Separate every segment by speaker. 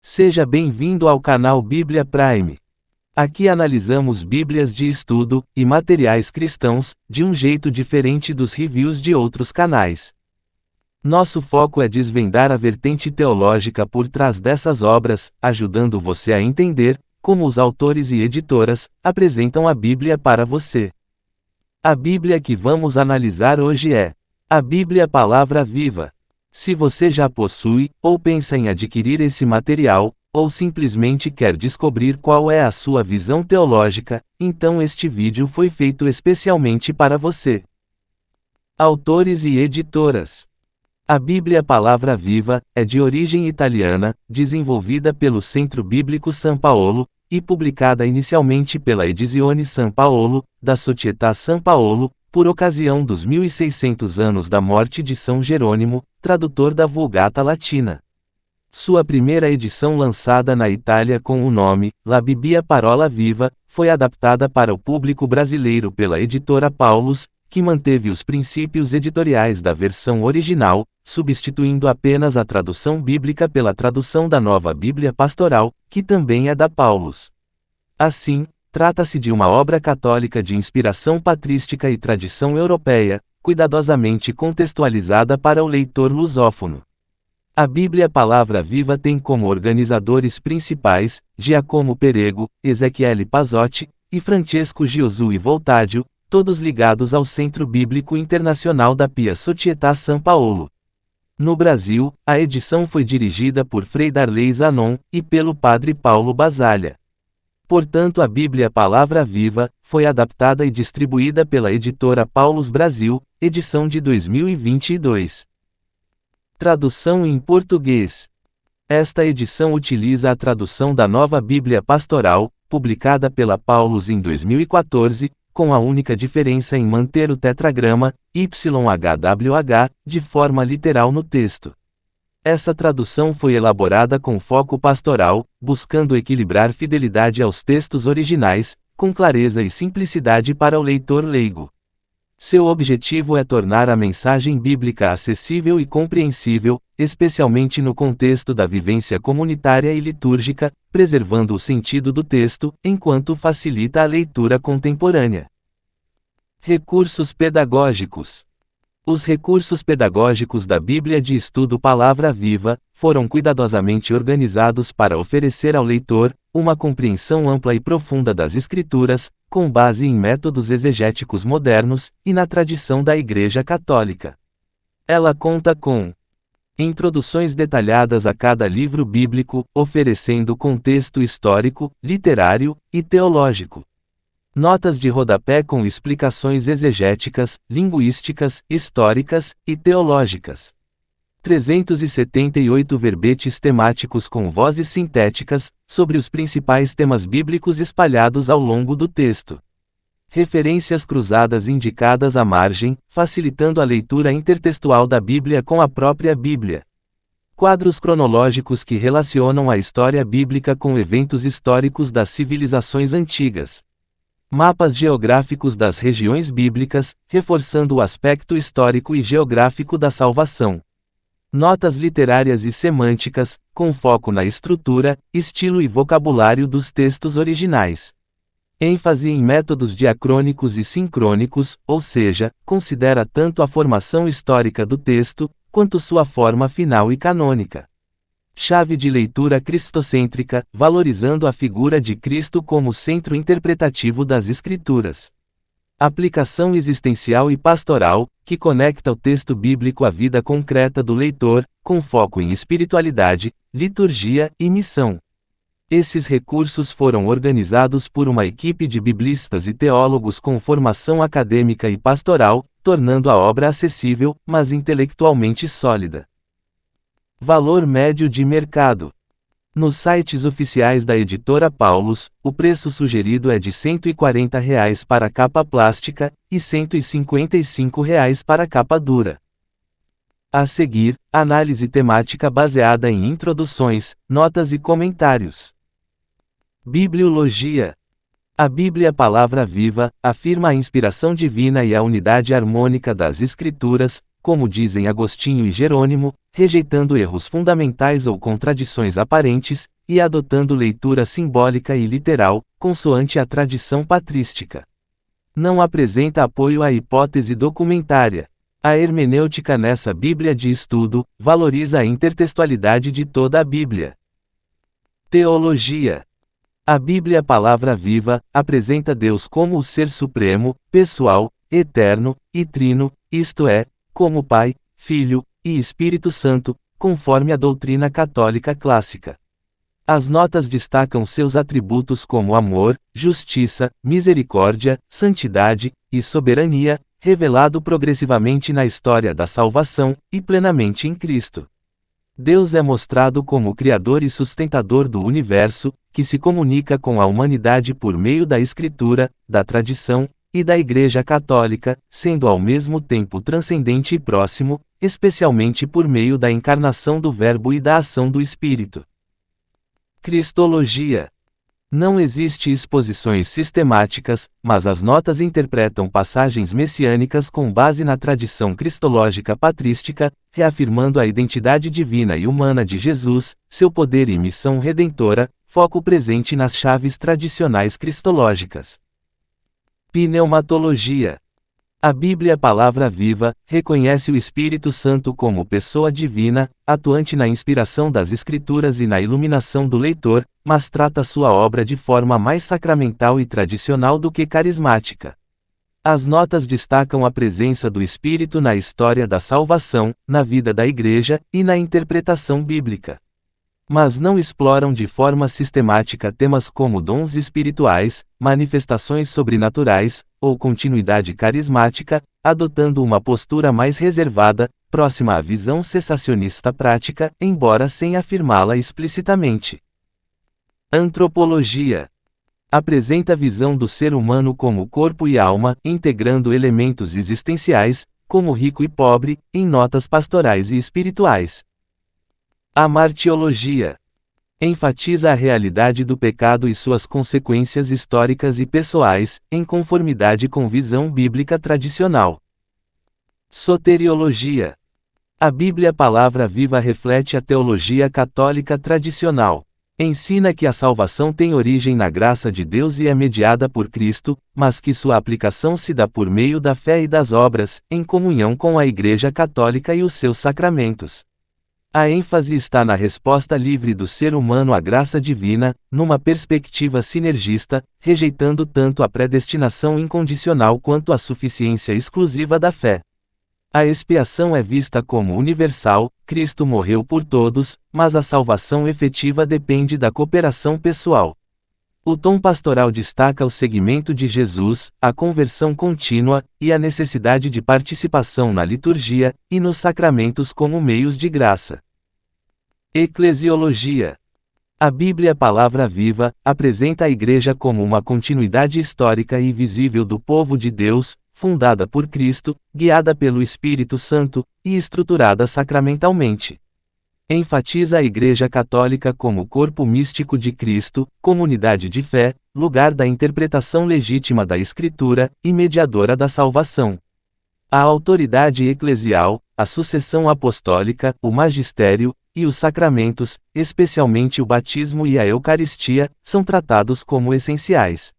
Speaker 1: Seja bem-vindo ao canal Bíblia Prime. Aqui analisamos Bíblias de estudo e materiais cristãos de um jeito diferente dos reviews de outros canais. Nosso foco é desvendar a vertente teológica por trás dessas obras, ajudando você a entender como os autores e editoras apresentam a Bíblia para você. A Bíblia que vamos analisar hoje é a Bíblia Palavra Viva. Se você já possui, ou pensa em adquirir esse material, ou simplesmente quer descobrir qual é a sua visão teológica, então este vídeo foi feito especialmente para você. Autores e editoras. A Bíblia Palavra Viva é de origem italiana, desenvolvida pelo Centro Bíblico São Paulo, e publicada inicialmente pela Edizione São Paulo, da Società São Paulo, por ocasião dos 1600 anos da morte de São Jerônimo, tradutor da Vulgata Latina. Sua primeira edição lançada na Itália com o nome La Bibbia Parola Viva, foi adaptada para o público brasileiro pela editora Paulus, que manteve os princípios editoriais da versão original, substituindo apenas a tradução bíblica pela tradução da Nova Bíblia Pastoral, que também é da Paulus. Assim, trata-se de uma obra católica de inspiração patrística e tradição europeia, cuidadosamente contextualizada para o leitor lusófono. A Bíblia Palavra Viva tem como organizadores principais Giacomo Perego, Ezequiele Pazzotti e Francesco Giosuè Voltaggio, todos ligados ao Centro Bíblico Internacional da Pia Società São Paulo. No Brasil, a edição foi dirigida por Frei Darley Zanon e pelo Padre Paulo Basalha. Portanto, a Bíblia Palavra Viva foi adaptada e distribuída pela editora Paulus Brasil, edição de 2022. Tradução em português. Esta edição utiliza a tradução da Nova Bíblia Pastoral, publicada pela Paulus em 2014, com a única diferença em manter o tetragrama YHWH de forma literal no texto. Essa tradução foi elaborada com foco pastoral, buscando equilibrar fidelidade aos textos originais, com clareza e simplicidade para o leitor leigo. Seu objetivo é tornar a mensagem bíblica acessível e compreensível, especialmente no contexto da vivência comunitária e litúrgica, preservando o sentido do texto, enquanto facilita a leitura contemporânea. Recursos pedagógicos. Os recursos pedagógicos da Bíblia de Estudo Palavra Viva foram cuidadosamente organizados para oferecer ao leitor uma compreensão ampla e profunda das Escrituras, com base em métodos exegéticos modernos e na tradição da Igreja Católica. Ela conta com introduções detalhadas a cada livro bíblico, oferecendo contexto histórico, literário e teológico. Notas de rodapé com explicações exegéticas, linguísticas, históricas e teológicas. 378 verbetes temáticos com vozes sintéticas, sobre os principais temas bíblicos espalhados ao longo do texto. Referências cruzadas indicadas à margem, facilitando a leitura intertextual da Bíblia com a própria Bíblia. Quadros cronológicos que relacionam a história bíblica com eventos históricos das civilizações antigas. Mapas geográficos das regiões bíblicas, reforçando o aspecto histórico e geográfico da salvação. Notas literárias e semânticas, com foco na estrutura, estilo e vocabulário dos textos originais. ênfase em métodos diacrônicos e sincrônicos, ou seja, considera tanto a formação histórica do texto, quanto sua forma final e canônica. Chave de leitura cristocêntrica, valorizando a figura de Cristo como centro interpretativo das Escrituras. Aplicação existencial e pastoral, que conecta o texto bíblico à vida concreta do leitor, com foco em espiritualidade, liturgia e missão. Esses recursos foram organizados por uma equipe de biblistas e teólogos com formação acadêmica e pastoral, tornando a obra acessível, mas intelectualmente sólida. Valor médio de mercado. Nos sites oficiais da editora Paulus, o preço sugerido é de R$ 140 para a capa plástica, e R$ 155 para a capa dura. A seguir, análise temática baseada em introduções, notas e comentários. Bibliologia. A Bíblia Palavra Viva afirma a inspiração divina e a unidade harmônica das Escrituras, como dizem Agostinho e Jerônimo, rejeitando erros fundamentais ou contradições aparentes, e adotando leitura simbólica e literal, consoante a tradição patrística. Não apresenta apoio à hipótese documentária. A hermenêutica nessa Bíblia de estudo valoriza a intertextualidade de toda a Bíblia. Teologia. A Bíblia, palavra viva, apresenta Deus como o Ser Supremo, pessoal, eterno e trino, isto é, como Pai, Filho e Espírito Santo, conforme a doutrina católica clássica. As notas destacam seus atributos como amor, justiça, misericórdia, santidade e soberania, revelado progressivamente na história da salvação, e plenamente em Cristo. Deus é mostrado como Criador e sustentador do universo, que se comunica com a humanidade por meio da Escritura, da tradição e da Igreja Católica, sendo ao mesmo tempo transcendente e próximo, especialmente por meio da encarnação do Verbo e da ação do Espírito. Cristologia. Não existe exposições sistemáticas, mas as notas interpretam passagens messiânicas com base na tradição cristológica patrística, reafirmando a identidade divina e humana de Jesus, seu poder e missão redentora, foco presente nas chaves tradicionais cristológicas. Pneumatologia. A Bíblia, palavra viva, reconhece o Espírito Santo como pessoa divina, atuante na inspiração das Escrituras e na iluminação do leitor, mas trata sua obra de forma mais sacramental e tradicional do que carismática. As notas destacam a presença do Espírito na história da salvação, na vida da Igreja e na interpretação bíblica. Mas não exploram de forma sistemática temas como dons espirituais, manifestações sobrenaturais, ou continuidade carismática, adotando uma postura mais reservada, próxima à visão cessacionista prática, embora sem afirmá-la explicitamente. Antropologia. Apresenta a visão do ser humano como corpo e alma, integrando elementos existenciais, como rico e pobre, em notas pastorais e espirituais. A martiologia. Enfatiza a realidade do pecado e suas consequências históricas e pessoais, em conformidade com visão bíblica tradicional. Soteriologia. A Bíblia, palavra viva, reflete a teologia católica tradicional. Ensina que a salvação tem origem na graça de Deus e é mediada por Cristo, mas que sua aplicação se dá por meio da fé e das obras, em comunhão com a Igreja Católica e os seus sacramentos. A ênfase está na resposta livre do ser humano à graça divina, numa perspectiva sinergista, rejeitando tanto a predestinação incondicional quanto a suficiência exclusiva da fé. A expiação é vista como universal, Cristo morreu por todos, mas a salvação efetiva depende da cooperação pessoal. O tom pastoral destaca o seguimento de Jesus, a conversão contínua, e a necessidade de participação na liturgia e nos sacramentos como meios de graça. Eclesiologia. A Bíblia, palavra viva, apresenta a Igreja como uma continuidade histórica e visível do povo de Deus, fundada por Cristo, guiada pelo Espírito Santo, e estruturada sacramentalmente. Enfatiza a Igreja Católica como corpo místico de Cristo, comunidade de fé, lugar da interpretação legítima da Escritura, e mediadora da salvação. A autoridade eclesial, a sucessão apostólica, o magistério, e os sacramentos, especialmente o batismo e a Eucaristia, são tratados como essenciais.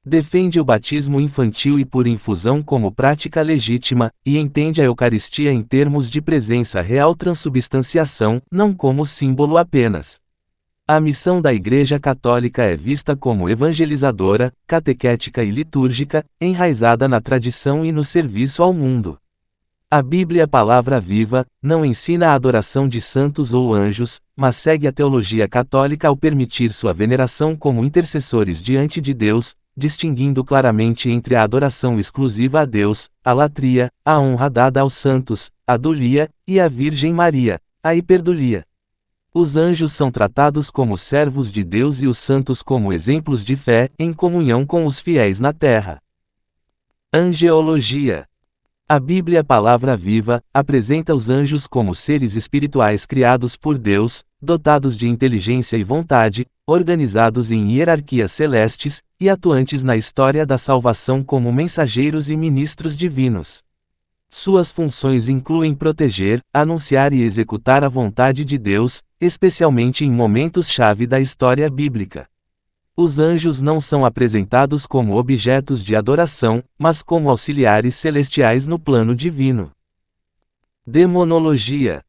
Speaker 1: Defende o batismo infantil e por infusão como prática legítima, e entende a Eucaristia em termos de presença real transubstanciação, não como símbolo apenas. A missão da Igreja Católica é vista como evangelizadora, catequética e litúrgica, enraizada na tradição e no serviço ao mundo. A Bíblia, palavra viva, não ensina a adoração de santos ou anjos, mas segue a teologia católica ao permitir sua veneração como intercessores diante de Deus, distinguindo claramente entre a adoração exclusiva a Deus, a latria, a honra dada aos santos, a dulia, e à Virgem Maria, a hiperdulia. Os anjos são tratados como servos de Deus e os santos como exemplos de fé, em comunhão com os fiéis na terra. Angeologia. A Bíblia, palavra viva, apresenta os anjos como seres espirituais criados por Deus, dotados de inteligência e vontade, organizados em hierarquias celestes, e atuantes na história da salvação como mensageiros e ministros divinos. Suas funções incluem proteger, anunciar e executar a vontade de Deus, especialmente em momentos-chave da história bíblica. Os anjos não são apresentados como objetos de adoração, mas como auxiliares celestiais no plano divino. Demonologia.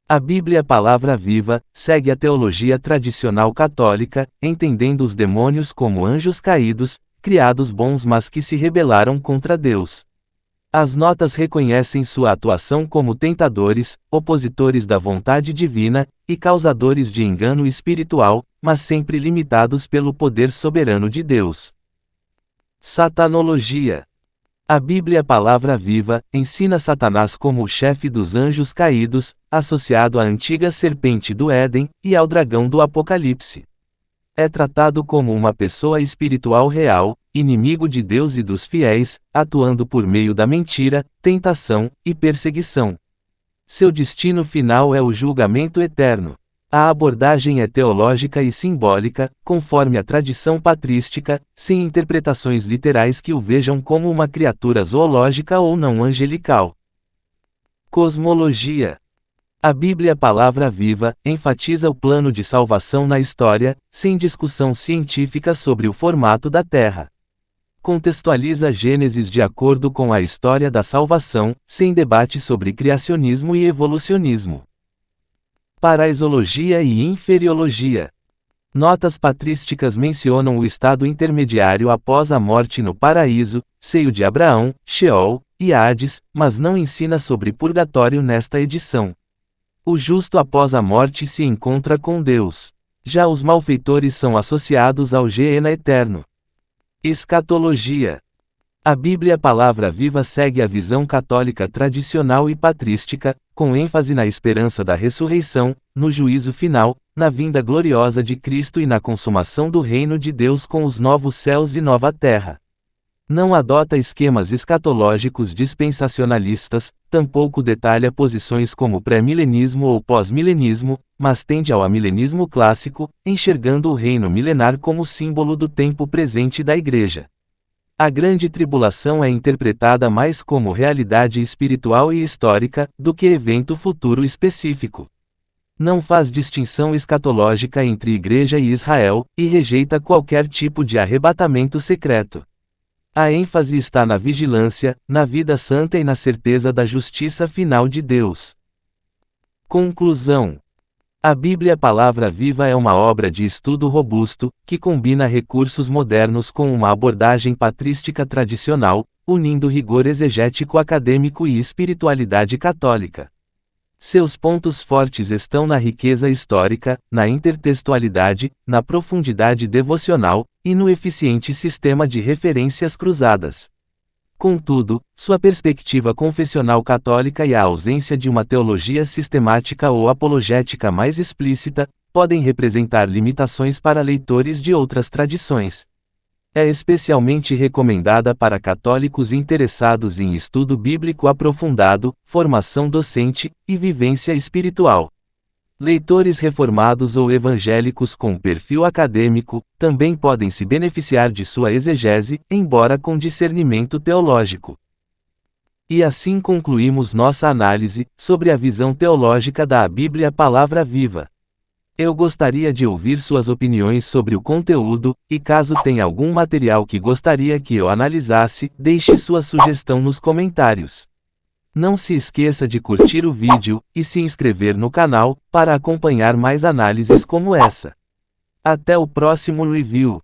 Speaker 1: A Bíblia Palavra Viva segue a teologia tradicional católica, entendendo os demônios como anjos caídos, criados bons mas que se rebelaram contra Deus. As notas reconhecem sua atuação como tentadores, opositores da vontade divina, e causadores de engano espiritual, mas sempre limitados pelo poder soberano de Deus. Satanologia. A Bíblia Palavra Viva ensina Satanás como o chefe dos anjos caídos, associado à antiga serpente do Éden e ao dragão do Apocalipse. É tratado como uma pessoa espiritual real, inimigo de Deus e dos fiéis, atuando por meio da mentira, tentação e perseguição. Seu destino final é o julgamento eterno. A abordagem é teológica e simbólica, conforme a tradição patrística, sem interpretações literais que o vejam como uma criatura zoológica ou não angelical. Cosmologia. A Bíblia Palavra Viva enfatiza o plano de salvação na história, sem discussão científica sobre o formato da Terra. Contextualiza Gênesis de acordo com a história da salvação, sem debate sobre criacionismo e evolucionismo. Paraisologia e inferiologia. Notas patrísticas mencionam o estado intermediário após a morte no paraíso, seio de Abraão, Sheol e Hades, mas não ensina sobre purgatório nesta edição. O justo após a morte se encontra com Deus. Já os malfeitores são associados ao Geena eterno. Escatologia. A Bíblia Palavra Viva segue a visão católica tradicional e patrística, com ênfase na esperança da ressurreição, no juízo final, na vinda gloriosa de Cristo e na consumação do reino de Deus com os novos céus e nova terra. Não adota esquemas escatológicos dispensacionalistas, tampouco detalha posições como pré-milenismo ou pós-milenismo, mas tende ao amilenismo clássico, enxergando o reino milenar como símbolo do tempo presente da Igreja. A Grande Tribulação é interpretada mais como realidade espiritual e histórica, do que evento futuro específico. Não faz distinção escatológica entre Igreja e Israel, e rejeita qualquer tipo de arrebatamento secreto. A ênfase está na vigilância, na vida santa e na certeza da justiça final de Deus. Conclusão. A Bíblia Palavra Viva é uma obra de estudo robusto, que combina recursos modernos com uma abordagem patrística tradicional, unindo rigor exegético acadêmico e espiritualidade católica. Seus pontos fortes estão na riqueza histórica, na intertextualidade, na profundidade devocional, e no eficiente sistema de referências cruzadas. Contudo, sua perspectiva confessional católica e a ausência de uma teologia sistemática ou apologética mais explícita, podem representar limitações para leitores de outras tradições. É especialmente recomendada para católicos interessados em estudo bíblico aprofundado, formação docente e vivência espiritual. Leitores reformados ou evangélicos com perfil acadêmico também podem se beneficiar de sua exegese, embora com discernimento teológico. E assim concluímos nossa análise sobre a visão teológica da Bíblia Palavra Viva. Eu gostaria de ouvir suas opiniões sobre o conteúdo, e caso tenha algum material que gostaria que eu analisasse, deixe sua sugestão nos comentários. Não se esqueça de curtir o vídeo, e se inscrever no canal, para acompanhar mais análises como essa. Até o próximo review.